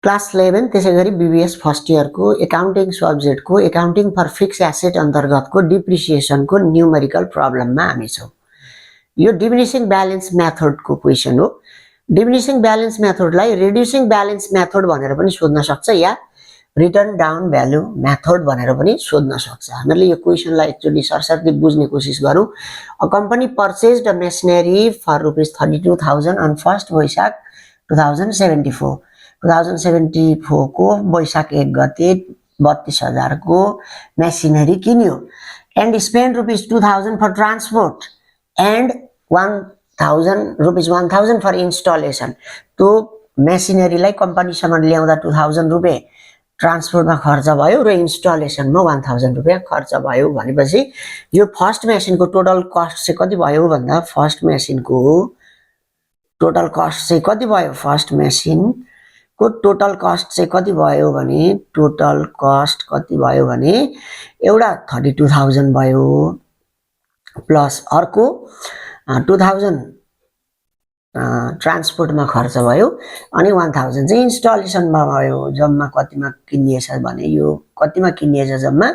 Class 11 त्यसै गरी BBS first इयरको एकाउन्टिङ सब्जेक्टको एकाउन्टिङ फर फिक्स एसेट अन्तर्गतको डिप्रिसिएसनको न्युमेरिकल प्रब्लममा हामी छौँ। यो डिमिनिसिङ ब्यालेन्स मेथडको क्वेसन हो। डिमिनिसिङ ब्यालेन्स मेथडलाई रिड्युसिङ ब्यालेन्स मेथड भनेर पनि सोध्न सक्छ या रिटर्न डाउन भ्यालु मेथड भनेर पनि सोध्न सक्छ। हामीले यो क्वेसनलाई एक्चुअली सरसर्ती बुझ्ने कोसिस गरौँ। A company purchased a machinery for ₹32,000 on 1 Baishakh 2074। 2074 को वैशाख 1 गते 32,000 को मेसिनरी किन्यो and spend ₹2,000 for transport and ₹1,000 for installation. त्यो मेसिनरीलाई कम्पनीसम्म ल्याउँदा ₹2,000 ट्रान्सपोर्टमा खर्च भयो र इन्स्टलेसनमा ₹1,000 खर्च भयो भनेपछि यो फर्स्ट मेसिनको टोटल कस्ट चाहिँ कति भयो भन्दा फर्स्ट मेसिनको टोटल कस्ट चाहिँ कति भयो फर्स्ट मेसिनको टोटल कस्ट चाहिँ कति भयो भने टोटल कस्ट कति भयो भने एउटा 32,000 भयो प्लस अर्को 2,000 ट्रान्सपोर्टमा खर्च भयो अनि 1,000 चाहिँ इन्स्टलेसनमा भयो। जम्मा कतिमा किनिएछ भने यो कतिमा किनिएछ जम्मा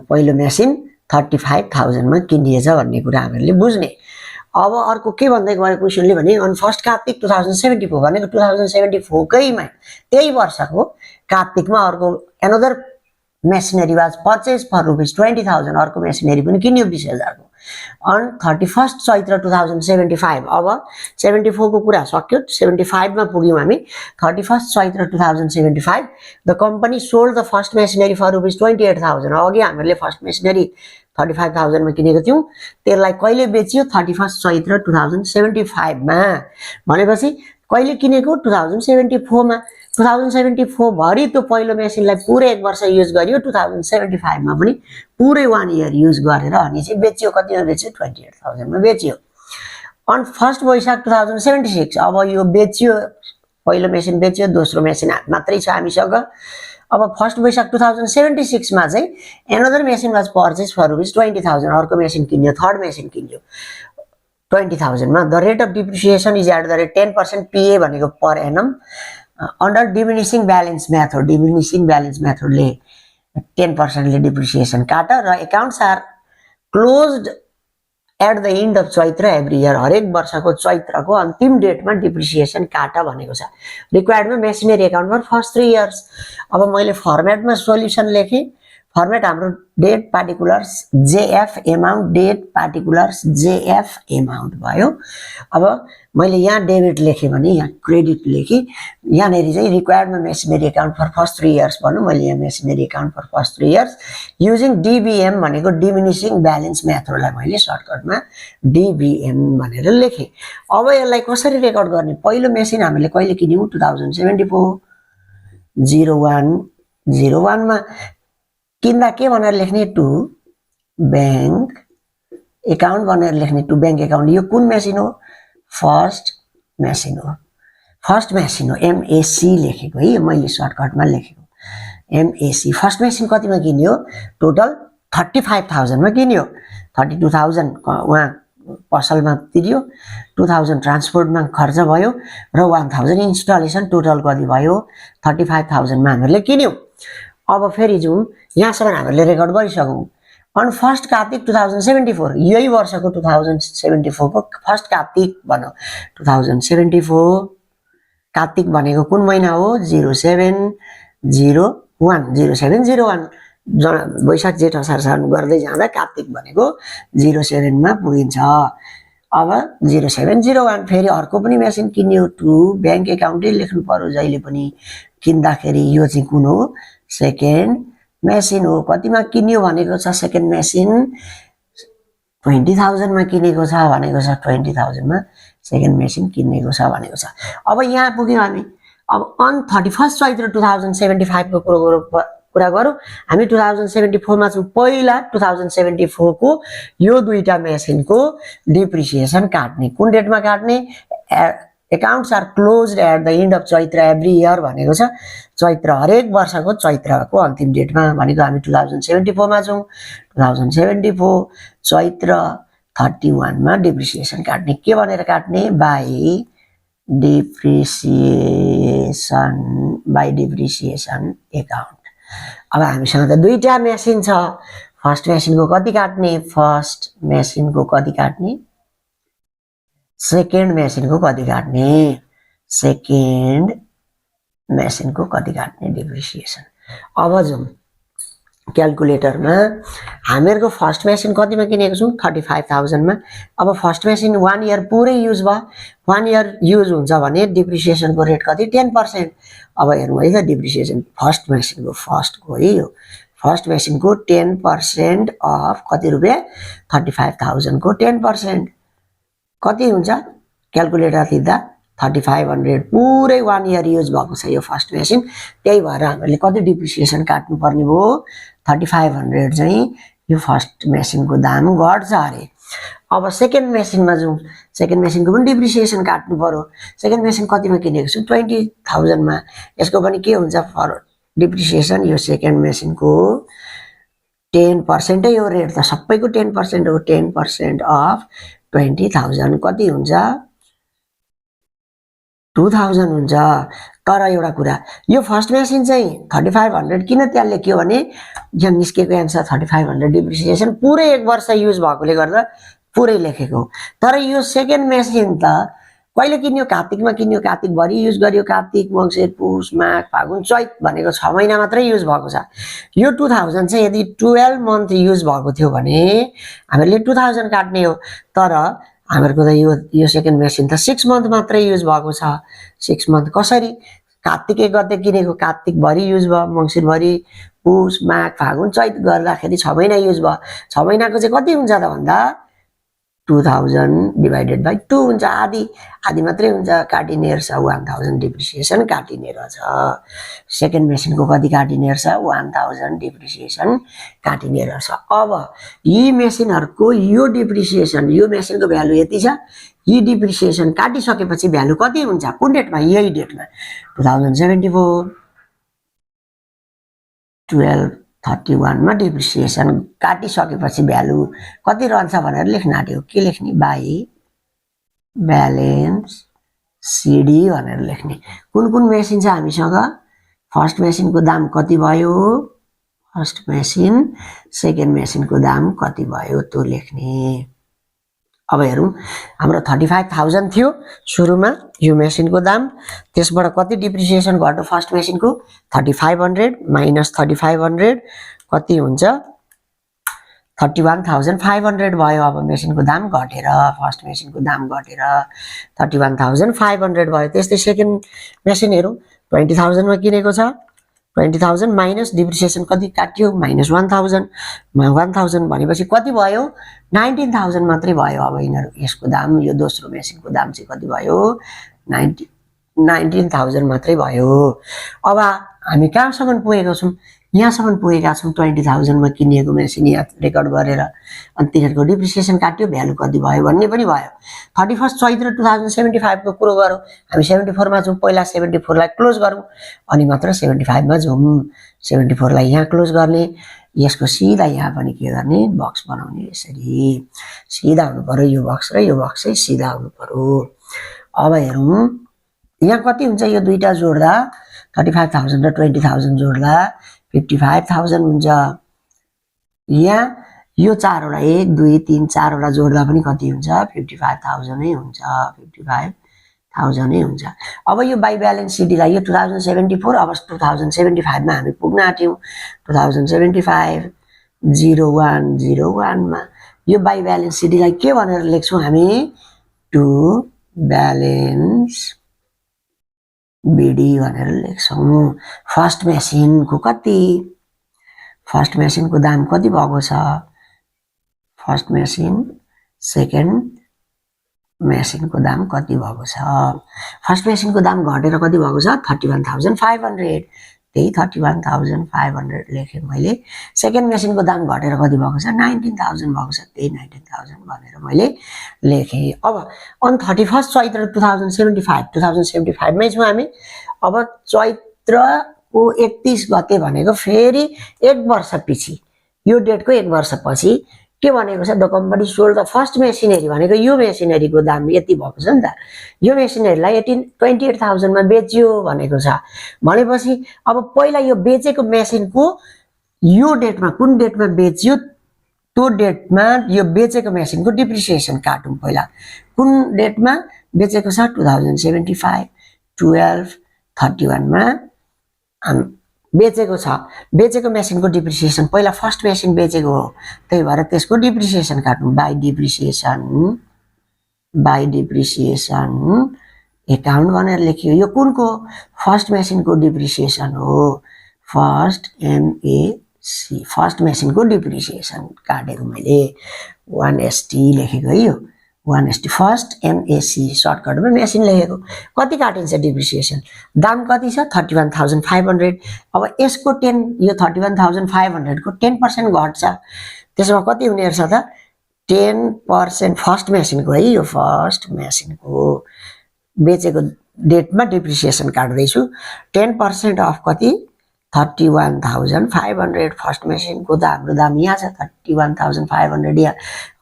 पहिलो मेसिन 35,000 मा किनिएछ भन्ने कुरा हामीले बुझ्ने। अब अर्को के भन्दै गयो क्वेसनले भने अन फर्स्ट कार्तिक 2074 भनेको 2074 कैमा त्यही वर्षको कार्तिकमा अर्को another machinery was purchase for ₹20,000 अर्को मेसिनरी पनि किन्यो 20,000 को अन 31 चैत्र 2075। अब 74 को कुरा सक्यो 75 मा पुग्यौं हामी। 31 Chaitra 2075 the company sold the first machinery for ₹28,000। अघि हामीले फर्स्ट मेसिनरी 35,000 मा किनेको थियौं त्यसलाई कहिले बेचियो 31 चैत्र 2075 मा भनेपछि कहिले किनेको 2074 मा 2074 भरि त्यो पहिलो मेसिनलाई पुरै 1 वर्ष युज गरियो 2075 मा पनि पुरै 1 इयर युज गरेर अनि चाहिँ बेचियो कतिमा बेचियो 28,000 मा बेचियो अन फर्स्ट वैशाख 2076। अब यो बेचियो पहिलो मेसिन बेचियो दोस्रो मेसिन मात्रै छ हामीसँग। अब फर्स्ट वैशाख 2076 मा चाहिँ another machine was purchase for ₹20,000 अर्को मेसिन किन्यो थर्ड मेसिन किन्यो 20,000 मा। The rate of depreciation is at the rate 10% PA भनेको per annum under diminishing balance method. Diminishing balance मेथडले 10% ले डिप्रिसिएसन काट र accounts are closed at the end of Chaitra every year हरेक वर्षको चैत्रको अन्तिम डेटमा डिप्रिसिएसन काट भनेको छ। रिक्वायर्डमा machinery account for first 3 years. अब मैले फर्मेटमा सोल्युसन लेखेँ। फर्मेट हाम्रो date particulars JF amount date particulars JF amount भयो। अब मैले यहाँ डेबिट लेखेँ भने यहाँ क्रेडिट लेखेँ। यहाँनेरि चाहिँ रिक्वायर्डमा machinery account for first 3 years भन्नु मैले यहाँ machinery account for first 3 years using DBM भनेको डिमिनिसिङ ब्यालेन्स मेथडलाई मैले सर्टकटमा डिबिएम भनेर लेखेँ। अब यसलाई कसरी रेकर्ड गर्ने पहिलो मेसिन हामीले कहिले किन्यौं 2074 01 मा किन्दा के भनेर लेख्ने टु बैंक एकाउन्ट भनेर लेख्ने टु बैंक एकाउन्ट। यो कुन मेसिन हो फर्स्ट मेसिन हो एमएसी लेखेको है मैले सर्टकटमा लेखेको एमएसी। फर्स्ट मेसिन कतिमा किन्यो टोटल 35,000 मा किन्यो 32,000 उहाँ पसलमा तिर्यो 2,000 ट्रान्सपोर्टमा खर्च भयो र 1,000 इन्स्टलेसन टोटल कति भयो 35,000 मा हामीले किन्यौं। अब फेरि जाउँ यहाँसम्म हामीले रेकर्ड गरिसक्यौं। अन फर्स्ट कार्तिक 2074 यही वर्षको 2074 को फर्स्ट कार्तिक भनौं 2074 कार्तिक भनेको कुन महिना हो 0701 वैशाख जेठ असार साउन गर्दै जाँदा कार्तिक भनेको 07 मा पुगिन्छ। अब 0701 फेरि अर्को पनि मेसिन किन्यो टु बैंक एकाउन्टै लेख्नु पर्यो जहिले पनि किन्दाखेरि। यो चाहिँ कुन हो सेकेन्ड मेसिन हो। कतिमा किन्यो भनेको छ सेकेन्ड मेसिन 20,000 मा किनेको छ भनेको छ 20,000 मा सेकेन्ड मेसिन किनेको छ भनेको छ। अब यहाँ पुग्यौं हामी। अब अन 31 चैत्र 2075 को कुरा गरौँ हामी 2074 मा चाहिँ पहिला 2074 को यो दुईटा मेसिनको डिप्रिसिएसन काट्ने कुन डेटमा काट्ने accounts are closed at the end of Chaitra every year भनेको छ चैत्र हरेक वर्षको चैत्रको अन्तिम डेटमा भनेको हामी 2074 मा छौं। 2074 चैत्र 31 मा डिप्रिसिएसन काट्ने के भनेर काट्ने by depreciation by depreciation account. अब हामीसँग त दुईटा मेसिन छ, फर्स्ट मेसिनको कति काट्ने, फर्स्ट मेसिनको कति काट्ने, सेकेन्ड मेसिनको कति काट्ने, सेकेन्ड मेसिनको कति काट्ने डिप्रिसिएसन। अब जाउँ क्यालकुलेटरमा, हामीहरूको फर्स्ट मेसिन कतिमा किनेको छौँ 35,000 मा। अब फर्स्ट मेसिन 1 इयर पुरै युज भयो, 1 इयर युज हुन्छ भने डिप्रिसिएसनको रेट कति 10%। अब हेर्नु है त डिप्रिसिएसन फर्स्ट मेसिनको फर्स्टको है, यो फर्स्ट मेसिनको 10% अफ कति रुपियाँ 35,000 को 10% कति हुन्छ क्यालकुलेटर थिच्दा 3500 पुरै 1 इयर युज भएको छ यो फर्स्ट मेसिन। त्यही भएर हामीले कति डिप्रिसिएसन काट्नु पर्ने भयो 3500 चाहिँ यो फर्स्ट मेसिनको दाम घट्छ अरे। अब सेकेन्ड मेसिनमा जाउँ, सेकेन्ड मेसिनको पनि डिप्रिसिएसन काट्नु पर्यो। सेकेन्ड मेसिन कतिमा किनेको छु 20,000 मा, यसको पनि के हुन्छ फर डिप्रिसिएसन, यो सेकेन्ड मेसिनको 10% यो रेट त सबैको 10% हो, 10% अफ 20,000 कति हुन्छ 2000 हुन्छ। तर एउटा कुरा, यो फर्स्ट मेसिन चाहिँ 3500 किन त्यहाँ लेख्यो भने यहाँ निस्केको एन्सर 3500 डिप्रिसिएसन पुरै 1 वर्ष युज भएकोले गर्दा पुरै लेखेको। तर यो सेकेन्ड मेसिन त कहिले किन्यो कार्तिकमा किन्यो, कार्तिकभरि युज गर्यो, कार्तिक मङ्सिर पुष माघ फागुन चैत भनेको 6 महिना मात्रै युज भएको छ। यो 2000 चाहिँ यदि 12 मन्थ युज भएको थियो भने हामीले 2000 काट्ने हो। तर हामीहरूको त यो सेकेन्ड मेसिन त 6 मन्थ मात्रै युज भएको छ। 6 मन्थ कसरी, कार्तिक 1 गते किनेको कार्तिकभरि युज भयो, मङ्सिरभरि पुष माघ फागुन चैत गर्दाखेरि 6 महिना युज भयो। 6 महिनाको चाहिँ कति हुन्छ त भन्दा 2000 डिभाइडेड बाई 2 हुन्छ, आधी मात्रै हुन्छ, काटिने रहेछ 1000 डिप्रिसिएसन काटिने रहेछ। सेकेन्ड मेसिनको कति काटिने रहेछ 1000 डिप्रिसिएसन काटिने रहेछ। अब यी मेसिनहरूको यो डिप्रिसिएसन, यो मेसिनको भ्यालु यति छ, यी डिप्रिसिएसन काटिसकेपछि भ्यालु कति हुन्छ कुन डेटमा, यही डेटमा 2074 1231 मा डिप्रिसिएसन काटिसकेपछि भ्यालु कति रहन्छ भनेर लेख्न आँट्यो। के लेख्ने, बाई ब्यालेन्स सिडी भनेर लेख्ने। कुन कुन मेसिन छ हामीसँग, फर्स्ट मेसिनको दाम कति भयो, फर्स्ट मेसिन, सेकेन्ड मेसिनको दाम कति भयो त्यो लेख्ने। अब हेरौँ, हाम्रो 35,000 थियो सुरुमा यो मेसिनको दाम, त्यसबाट कति डिप्रिसिएसन घट्यो फर्स्ट मेसिनको 3500 माइनस 3500 कति हुन्छ 31,500 भयो। अब मेसिनको दाम घटेर, फर्स्ट मेसिनको दाम घटेर 31,500 भयो। त्यस्तै सेकेन्ड मेसिन हेरौँ, 20,000 मा किनेको छ, 20,000 माइनस डिप्रिसिएसन कति काट्यो माइनस 1000 भनेपछि कति भयो 19,000 मात्रै भयो। अब यिनीहरू यसको दाम, यो दोस्रो मेसिनको दाम चाहिँ कति भयो 19,000 मात्रै भयो। अब हामी कहाँसम्म पुगेको छौँ, यहाँसम्म पुगेका छौँ 20,000 मा किनिएको मेसिन यहाँ रेकर्ड गरेर, अनि तिनीहरूको डिप्रिसिएसन काट्यो, भ्यालु कति भयो भन्ने पनि भयो। 31 चैत्र 2075 को कुरो गरौँ, हामी 74 मा जाउँ, पहिला 74 लाई क्लोज गरौँ अनि मात्र 75 मा जाउँ। 74 लाई यहाँ क्लोज गर्ने, यसको सिधा यहाँ पनि के गर्ने बक्स बनाउने, यसरी सिधा हुनु पर्यो, यो बक्स र यो बक्स चाहिँ सिधा हुनु पर्यो। अब हेरौँ यहाँ कति हुन्छ, यो दुईटा जोड्दा 35,000 र 20,000 जोड्दा 55,000 हुन्छ। यहाँ यो चारवटा 1 2 3 4 वटा जोड्दा पनि कति हुन्छ 55,000 नै हुन्छ, 55,000 नै हुन्छ। अब यो बाई ब्यालेन्स सिडीलाई यो 2074, अब 2075 मा हामी पुग्न आँट्यौँ। 2075 0101 मा यो बाई ब्यालेन्स सिडीलाई के भनेर लेख्छौँ हामी, टु ब्यालेन्स बिडी भनेर लेख्छौँ। फर्स्ट मेसिनको कति, फर्स्ट मेसिनको दाम कति भएको छ, फर्स्ट मेसिन सेकेन्ड मेसिनको दाम कति भएको छ। फर्स्ट मेसिनको दाम घटेर कति भएको छ 31,500, त्यही 31,500 लेखेँ मैले। सेकेन्ड मेसिनको दाम घटेर कति भएको छ 19,000 भएको छ, त्यही 19,000 भनेर मैले लेखेँ। अब अन 31 चैत्र 2075 मै छौँ हामी। अब चैत्रको 31 गते भनेको फेरि 1 वर्ष पछि, यो डेटको 1 वर्ष पछि के भनेको छ the company sold the first machinery भनेको यो मेसिनरीको दाम यति भएको छ नि त यो मेसिनरीलाई 28,000 मा बेच्यो भनेको छ भनेपछि अब पहिला यो बेचेको मेसिनको यो डेटमा कुन डेटमा बेच्यो त्यो डेटमा यो बेचेको मेसिनको डिप्रिसिएसन काटौँ पहिला कुन डेटमा बेचेको छ 2075 12 31 मा बेचेको छ बेचेको मेसिनको डिप्रिसिएसन पहिला फर्स्ट मेसिन बेचेको हो त्यही भएर त्यसको डिप्रिसिएसन काट्नु बाइ डिप्रिसिएसन एकाउन्ट भनेर लेखियो यो कुनको फर्स्ट मेसिनको डिप्रिसिएसन हो फर्स्ट एमएसी फर्स्ट मेसिनको डिप्रिसिएसन काटेको मैले 1ST लेखेको है यो 1ST फर्स्ट एमएसी सर्टकटमा मेसिन लेखेको कति काटिन्छ डिप्रिसिएसन दाम कति छ 31,500 अब यसको 10 यो 31,500 को 10% घट्छ त्यसमा कति हुने रहेछ त 10% फर्स्ट मेसिनको है यो फर्स्ट मेसिनको बेचेको डेटमा डिप्रिसिएसन काट्दैछु 10% अफ कति 31,500 फर्स्ट मेसिनको त हाम्रो दाम यहाँ छ 31,500 यहाँ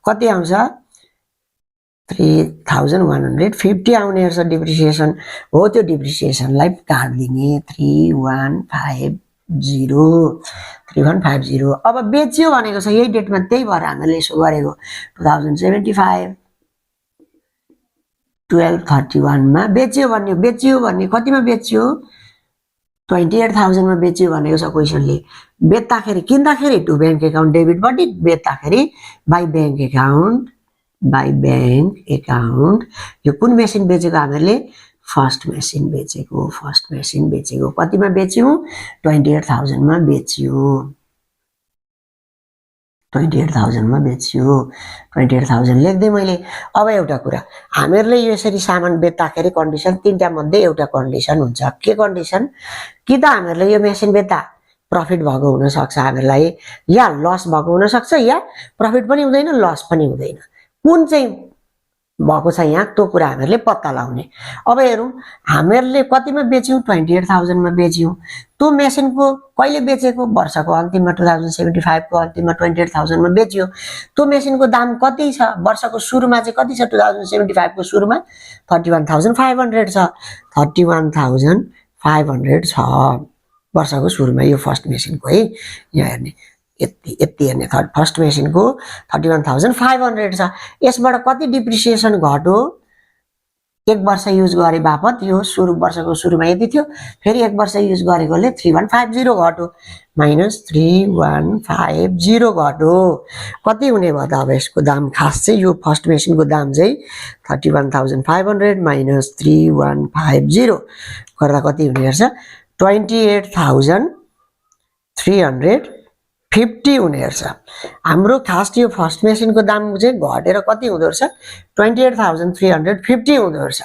कति आउँछ 3,150 आउने रहेछ डिप्रिसिएसन हो त्यो डिप्रिसिएसनलाई काट्दिने 3150 अब बेच्यो भनेको छ यही डेटमा त्यही भएर हामीले यसो गरेको 2075 1231 मा बेच्यो भन्ने कतिमा बेच्यो 28,000 मा बेच्यो भनेको छ क्वेशनले बेच्दाखेरि किन्दाखेरि टु बैंक एकाउन्ट डेबिटपट्टि बेच्दाखेरि बाइ बैंक एकाउन्ट यो कुन मेसिन बेचेको हामीले फर्स्ट मेसिन बेचेको कतिमा बेच्यौं 28,000 मा बेच्यो 28,000 लेख्दै मैले अब एउटा कुरा हामीहरूले यसरी सामान बेच्दाखेरि कन्डिसन तीनटा मध्ये एउटा कन्डिसन हुन्छ के कन्डिसन कि त हामीहरूले यो मेसिन बेच्दा प्रफिट भएको हुन सक्छ हामीलाई या लस भएको हुन सक्छ या प्रफिट पनि हुँदैन लस पनि हुँदैन कुन चाहिँ भएको छ यहाँ त्यो कुरा हामीहरूले पत्ता लगाउने अब हेरौं हामीहरूले कतिमा बेच्यौं 28,000 मा बेच्यौं त्यो मेसिनको कहिले बेचेको वर्षको अन्तिममा 2075 को अन्तिममा 28,000 मा बेच्यो त्यो मेसिनको दाम कति छ वर्षको सुरुमा चाहिँ कति छ 2075 को सुरुमा 31,500 छ 31,500 छ वर्षको सुरुमा यो फर्स्ट मेसिनको है यहाँ हेर्ने यति हेर्ने फर्स्ट मेसिनको 31,500 छ यसबाट कति डिप्रिसिएसन घट्यो एक वर्ष युज गरे बापत यो वर्षको सुरुमा यति थियो फेरि एक वर्ष युज गरेकोले 3150 घट्यो माइनस 3150 घट्यो कति हुने भयो त अब यसको दाम खास चाहिँ यो फर्स्ट मेसिनको दाम चाहिँ 31,500 माइनस 3150 गर्दा कति हुने रहेछ 28,350 हुने रहेछ हाम्रो खास यो फर्स्ट मेसिनको दाम चाहिँ घटेर कति हुँदो रहेछ 28,350 हुँदो रहेछ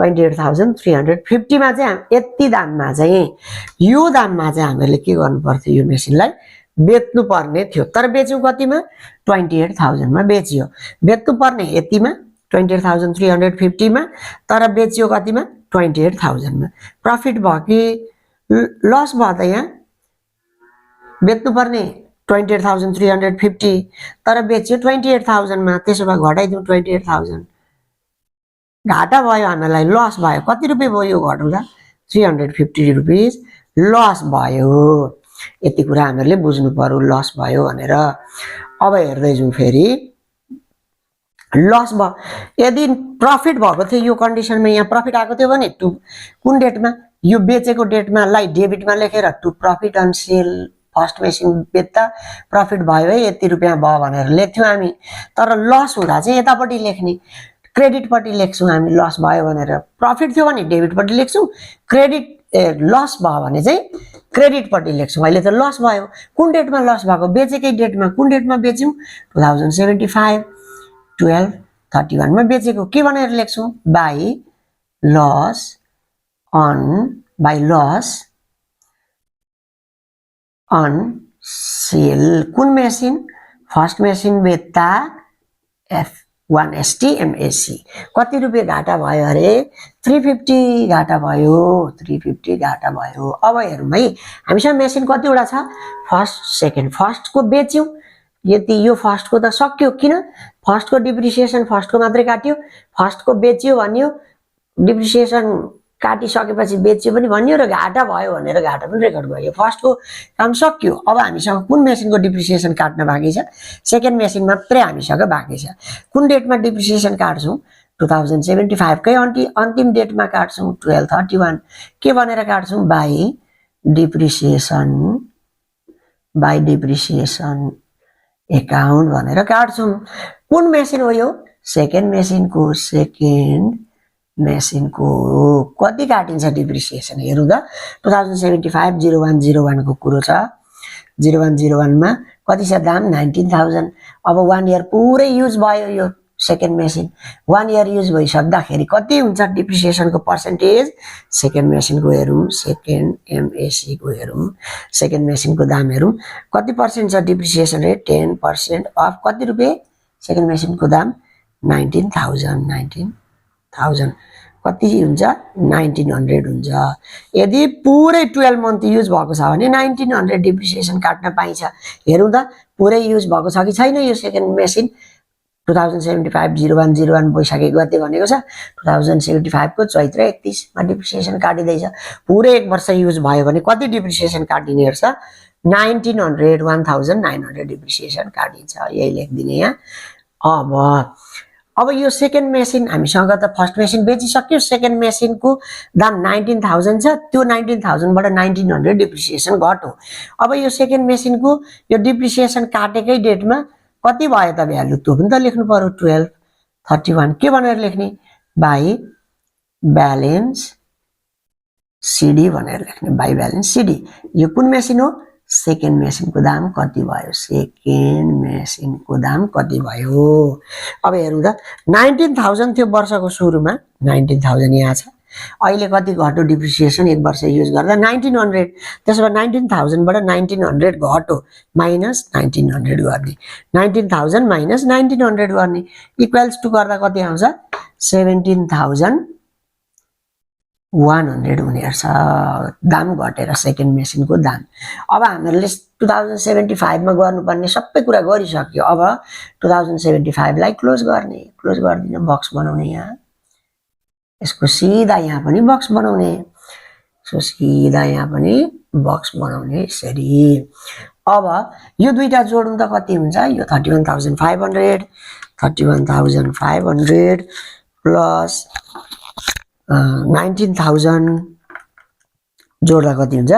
28,350 मा चाहिँ यति दाममा चाहिँ यो दाममा चाहिँ हामीले के गर्नु पर्थ्यो यो मेसिनलाई बेच्नु पर्ने थियो तर बेच्यौं कतिमा 28,000 मा बेच्यो बेच्नु पर्ने यतिमा 28,350 मा तर बेच्यो कतिमा 28,000 मा प्रफिट भयो कि लस भयो त यहाँ बेच्नु पर्ने 28,350 तर बेच्यो 28,000 मा त्यसो भए घटाइदिउँ 28,000 घाटा भयो हामीलाई लस भयो कति रुपैयाँ भयो यो घटाउँदा 350 रुपैयाँ लस भयो यति कुरा हामीहरूले बुझ्नु पर्यो लस भयो भनेर अब हेर्दै जाउँ फेरि लस भयो यदि प्रफिट भएको थियो यो कन्डिसनमा यहाँ प्रफिट आएको थियो भने कुन डेटमा यो बेचेको डेटमा लाई डेबिटमा लेखेर to profit on sale first machine बेच्दा प्रफिट भयो है यति रुपैयाँ भयो भनेर लेख्थ्यौं हामी तर लस हुँदा चाहिँ यतापट्टि लेख्ने क्रेडिटपट्टि लेख्छौं हामी लस भयो भनेर प्रफिट थियो भने डेबिटपट्टि लेख्छौं लस भयो भने चाहिँ क्रेडिटपट्टि लेख्छौं अहिले त लस भयो कुन डेटमा लस भएको बेचेकै डेटमा कुन डेटमा बेच्यौं 2075 1231 मा बेचेको के भनेर लेख्छौं बाइ लस अन सेल कुन मेसिन फर्स्ट मेसिन बेच्दा F1ST MAC कति रुपैयाँ घाटा भयो अरे 350 घाटा भयो 350 घाटा भयो अब हेरौँ है हामीसँग मेसिन कतिवटा छ फर्स्ट सेकेन्ड फर्स्ट को बेच्यौं यति यो फर्स्टको त सक्यो किन फर्स्टको डिप्रिसिएसन फर्स्टको मात्रै काट्यो फर्स्टको बेच्यो भन्यो डिप्रिसिएसन काटिसकेपछि बेच्यो पनि भन्यो र घाटा भयो भनेर घाटा पनि रेकर्ड भयो फर्स्टको काम सक्यो अब हामीसँग कुन मेसिनको डिप्रिसिएसन काट्न बाँकी छ सेकेन्ड मेसिन मात्रै हामीसँग बाँकी छ कुन डेटमा डिप्रिसिएसन काट्छौँ 2075 कै अन्तिम डेटमा काट्छौँ 1231 के भनेर काट्छौँ बाई डिप्रिसिएसन एकाउन्ट भनेर काट्छौँ कुन मेसिन हो यो सेकेन्ड मेसिनको कति काटिन्छ डिप्रिसिएसन हेरौँ त 2075 0101 को कुरो छ 0101 मा कति छ दाम 19000 अब 1 इयर पुरै युज भयो यो सेकेन्ड मेसिन 1 इयर युज भइसक्दाखेरि कति हुन्छ डिप्रिसिएसनको पर्सेन्टेज सेकेन्ड मेसिनको हेरौँ सेकेन्ड एमएसी को हेरौँ सेकेन्ड मेसिनको दाम हेरौँ कति पर्सेन्ट छ डिप्रिसिएसन रेट 10% अफ कति रुपैयाँ सेकेन्ड मेसिनको दाम 19000 कति हुन्छ 1900 हुन्छ यदि पुरै 12 मन्थ युज भएको छ भने 1900 डिप्रिसिएसन काट्न पाइन्छ हेरौँ त पुरै युज भएको छ कि छैन यो सेकेन्ड मेसिन 2075 0101 वैशाखी गते भनेको छ 2075 को चैत्र 31 मा डिप्रिसिएसन काटिदैछ पुरै 1 वर्ष युज भयो भने कति डिप्रिसिएसन काटिने रहेछ 1900 डिप्रिसिएसन काटिन्छ यही लेखिदिने यहाँ अब यो सेकेन्ड मेसिन हामीसँग त फर्स्ट मेसिन बेचिसक्यो सेकेन्ड मेसिनको दाम 19000 छ त्यो 19000 बाट 1900 डिप्रिसिएसन घट्यो अब यो सेकेन्ड मेसिनको यो डिप्रिसिएसन काटेकै डेटमा कति भयो त भ्यालु त्यो पनि त लेख्नु पर्यो 1231 के भनेर लेख्ने बाई ब्यालेन्स सिडी भनेर लेख्ने बाई ब्यालेन्स सिडी यो कुन मेसिन हो सेकेन्ड मेसिनको दाम कति भयो सेकेन्ड मेसिनको दाम कति भयो अब हेरौँ त 19000 थियो वर्षको सुरुमा 19000 यहाँ छ अहिले कति घट्यो डिप्रिसिएसन 1 वर्ष युज गर्दा 1900 त्यसो भए 19000 बाट 1900 घट्यो माइनस 1900 गर्ने 19000 माइनस 1900 गर्ने इक्वल्स टु गर्दा कति आउँछ 17100 हुने रहेछ दाम घटेर सेकेन्ड मेसिनको दाम अब हामीले 2075 मा गर्नुपर्ने सबै कुरा गरिसक्यो अब 2075 लाई क्लोज गर्दिन बक्स बनाउने यहाँ यसको सीधा यहाँ पनि बक्स बनाउने यसरी अब यो दुईटा जोडौँ त कति हुन्छ यो 31500 प्लस 19000 जोड्दा कति हुन्छ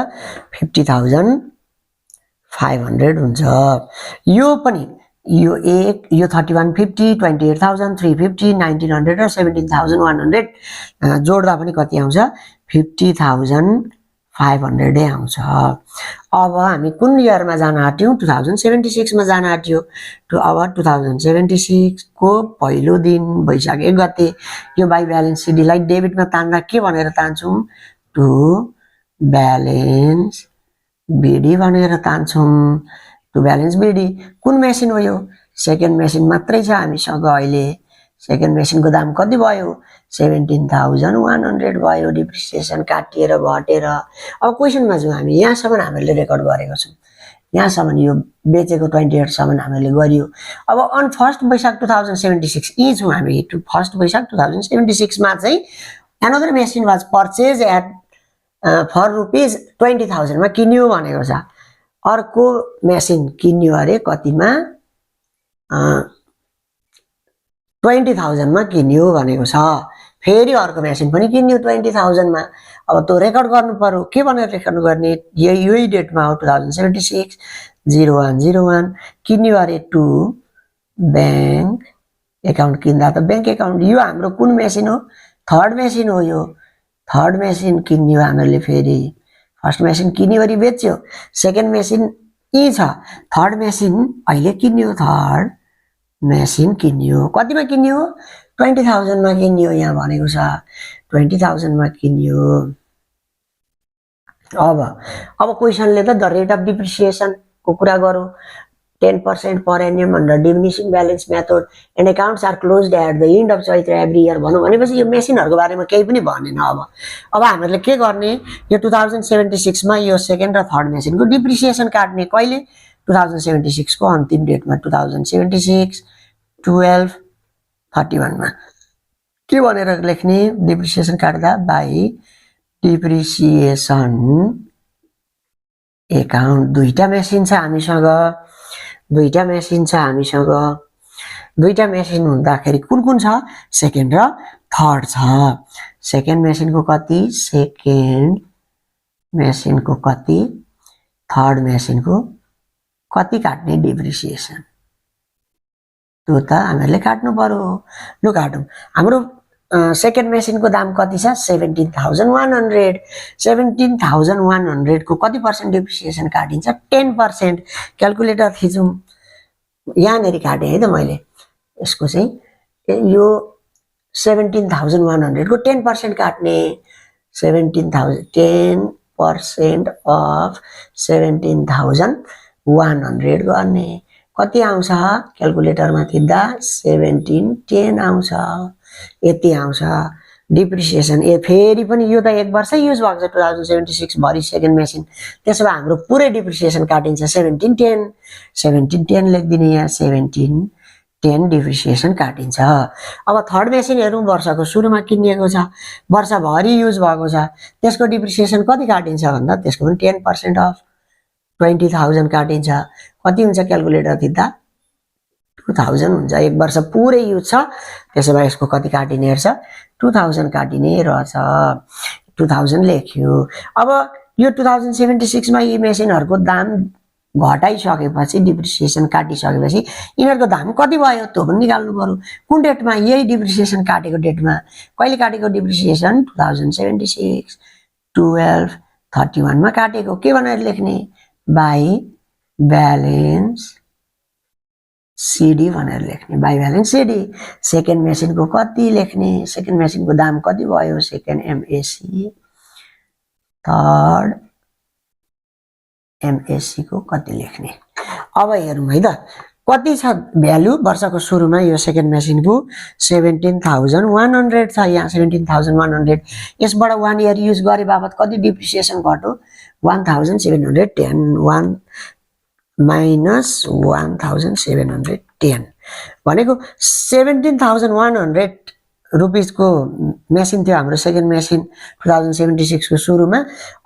50500 हुन्छ यो पनि यो 3150 28350 1900 र 17100 जोड्दा पनि कति आउँछ 50500 आउँछ अब हामी कुन इयरमा जान आट्यौं 2076 मा जान आट्यो अब 2076 को पहिलो दिन वैशाख 1 गते यो बाई ब्यालेन्स सिडी लाई डेबिटमा तान्दा के भनेर तान्छौं टु ब्यालेन्स बीडी भनेर तान्छौं टु ब्यालेन्स बीडी कुन मेसिन हो यो सेकेन्ड मेसिन मात्रै छ हामीसँग अहिले सेकेन्ड मेसिनको दाम कति भयो 17100 भयो डिप्रिसिएसन काटिएर घटेर अब क्वेशनमा जाउँ हामी यहाँसम्म हामीले रेकर्ड गरेको छौं यहाँसम्म यो बेचेको 28 सम्म हामीले गरियो अब अन फर्स्ट वैशाख 2076 यी छौं हामी फर्स्ट वैशाख 2076 मा चाहिँ another machine was purchase at for rupees 20000 मा किन्यो भनेको छ अर्को मेसिन किन्यो अरे कतिमा 20000 मा किन्यो भनेको छ फेरि अर्को मेसिन पनि किन्यो 20000 मा अब त्यो रेकर्ड गर्नु पर्यो के भनेर रेकर्ड गर्ने यही डेटमा हो 2076 0101 किन्यो अरे टु बैंक एकाउन्ट किन्दा त बैंक एकाउन्ट यो हाम्रो कुन मेसिन हो थर्ड मेसिन हो यो थर्ड मेसिन किन्यो हामीले फेरि फर्स्ट मेसिन किन्यो अरे बेच्यो सेकेन्ड मेसिन यी छ थर्ड मेसिन अहिले किन्यो थर्ड मेसिन किन्यो कतिमा किन्यो 20000 मा किन्यो यहाँ भनेको छ 20000 मा किन्यो अब क्वेशनले त द रेट अफ डिप्रिसिएसन को कुरा गरौँ 10% per annum under diminishing balance method and accounts are closed at the end of chaitra every year भनौं भनेपछि यो मेसिनहरुको बारेमा केही पनि भनेन अब हामीले के गर्ने यो 2076 मा यो सेकेन्ड र थर्ड मेसिनको डिप्रिसिएसन काट्ने कहिले 2076 को अन्तिम डेटमा 2076 12/31 मा के भनेर लेख्ने डिप्रिसिएसन काट्दा बाई डिप्रिसिएसन एकाउन्ट दुईटा मेसिन छ हामीसँग दुईटा मेसिन हुँदाखेरि कुन छ सेकेन्ड र थर्ड छ सेकेन्ड मेसिनको कति सेकेन्ड मेसिनको कति थर्ड मेसिनको कति काट्ने डिप्रिसिएसन त्यो त हामीहरूले काट्नु पर्यो लु काटौँ हाम्रो सेकेन्ड मेसिनको दाम कति छ 17,100 17,100 को कति पर्सेन्ट डिप्रिसिएसन काटिन्छ 10% क्याल्कुलेटर थिचौँ यहाँनेरि काटेँ है त मैले यसको चाहिँ यो 17,100 को 10% काट्ने 10% अफ 17,100 गर्ने कति आउँछ क्याल्कुलेटरमा थिच्दा 1710 आउँछ यति आउँछ डिप्रिसिएसन फेरि पनि यो त एक वर्ष युज भएको छ 2076 भरि सेकेन्ड मेसिन त्यसो भए हाम्रो पुरै डिप्रिसिएसन काटिन्छ 1710 लेखिदिने यहाँ 1710 डिप्रिसिएसन काटिन्छ अब थर्ड मेसिन हेरौँ वर्षको सुरुमा किनिएको छ वर्षभरि युज भएको छ त्यसको डिप्रिसिएसन कति काटिन्छ भन्दा त्यसको पनि 10% अफ 20,000 काटिन्छ कति हुन्छ क्याल्कुलेटर थिच्दा 2000 हुन्छ एक वर्ष पुरै युज छ त्यसो भए यसको कति काटिने रहेछ 2000 काटिने रहेछ 2000 लेख्यो अब यो 2076 मा यी मेसिनहरुको दाम घटाइसकेपछि डिप्रिसिएसन काटिसकेपछि यिनीहरुको दाम कति भयो त्यो पनि निकाल्नु पर्यो कुन डेटमा यही डिप्रिसिएसन काटेको डेटमा कहिले काटेको डिप्रिसिएसन 2076 12/31 मा काटेको के भनेर लेख्ने बाई ब्यालेन्स सीडी भनेर लेख्ने बाई ब्यालेन्स सीडी सेकेन्ड मेसिनको कति लेख्ने सेकेन्ड मेसिनको दाम कति भयो सेकेन्ड एमएसी थर्ड एमएसी को कति लेख्ने अब हेरौँ है त कति छ भ्यालु वर्षको सुरुमा यो सेकेन्ड मेसिनको 17,100 छ यहाँ 17,100 यसबाट 1 इयर युज गरे बापत कति डिप्रिसिएसन घट्यो 1,710 1 minus 1,710 भनेको 17,100 रुपीस को मेसिन थियो हाम्रो सेकेन्ड मेसिन 2076 को सुरुमा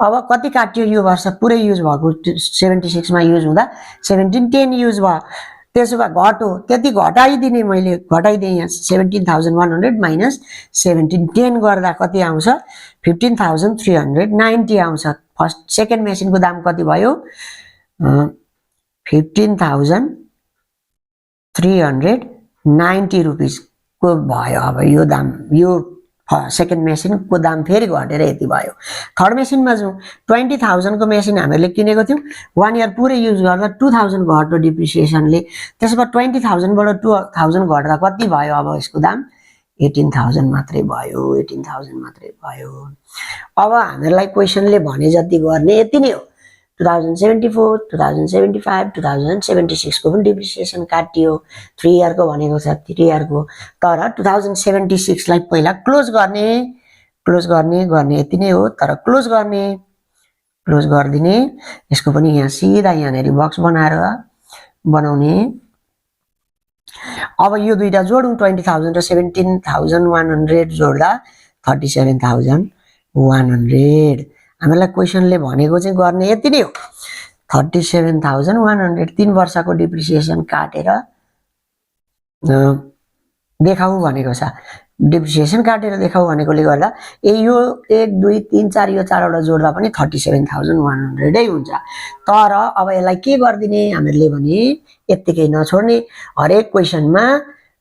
अब कति काट्यो यो वर्ष पुरै युज भएको 76 मा युज हुँदा 1710 युज भयो त्यसो भए घट्यो त्यति घटाइदिने मैले घटाइदिए यहाँ 17,100 माइनस 1710 गर्दा कति आउँछ 15,390 आउँछ फर्स्ट सेकेन्ड मेसिनको दाम कति भयो 15,390 रुपीस को भयो अब यो दाम यो सेकेन्ड मेसिनको दाम फेरि घटेर यति भयो थर्ड मेसिनमा जाउँ 20,000 को मेसिन हामीले किनेको थियौं 1 इयर पुरै युज गर्दा 2,000 घट्यो डिप्रिसिएसनले त्यसपछि 20,000 बाट 2,000 घट्दा कति भयो अब यसको दाम 18,000 मात्रै भयो 18,000 मात्रै भयो अब हामीलाई क्वेशनले भने जति गर्ने यति नै हो 2074 2075 2076 को पनि डिप्रिसिएसन काटियो 3 इयर को भनेको छ 3 इयर को तर 2076 लाई पहिला क्लोज गर्ने यति नै हो तर क्लोज गर्दिने यसको पनि यहाँ सिधा यहाँनेरि बक्स बनाएर बनाउने अब यो दुईटा जोडौं 20,000 र 17,100 जोड्दा 37,100 हामीलाई क्वेशनले भनेको चाहिँ गर्ने यति नै हो 37,100 3 वर्षको डिप्रिसिएसन काटेर देखाऊ भनेको छ डिप्रिसिएसन काटेर देखाऊ भनेकोले गर्दा यो 1 2 3 4 यो चारवटा जोड्दा पनि 37,100 नै हुन्छ तर अब यसलाई के गर्दिने हामीहरूले भने यतिकै नछोड्ने हरेक क्वेशनमा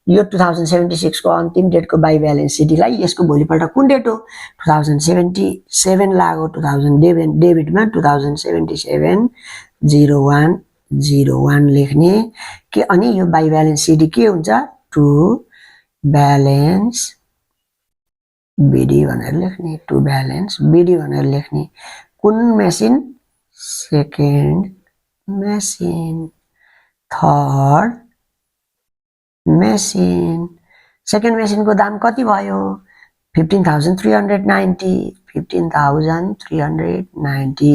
यो 2076 को अन्तिम डेट को बाई ब्यालेन्स सीडी लाई यसको भोलिपल्ट कुन डेट हो 2077 लाग्यो 2000 डेबिटमा 2077 0101 लेख्ने के अनि यो बाई ब्यालेन्स सीडी के हुन्छ टु ब्यालेन्स बीडी भनेर लेख्ने टु ब्यालेन्स बीडी भनेर लेख्ने कुन machine second machine third machine second मेसिनको दाम कति भयो 15,390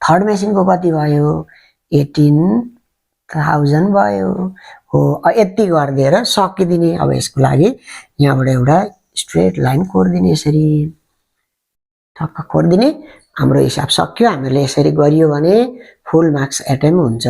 थर्ड मेसिनको कति भयो 18,000 1000 भयो हो। यति गरिदिएर सकिदिने। अब यसको लागि यहाँबाट एउटा स्ट्रेट लाइन कोर्दिने यसरी ठक्क कोर्दिने। हाम्रो हिसाब सक्यो। हामीले यसरी गरियो भने फुल मार्क्स एटेम्प हुन्छ।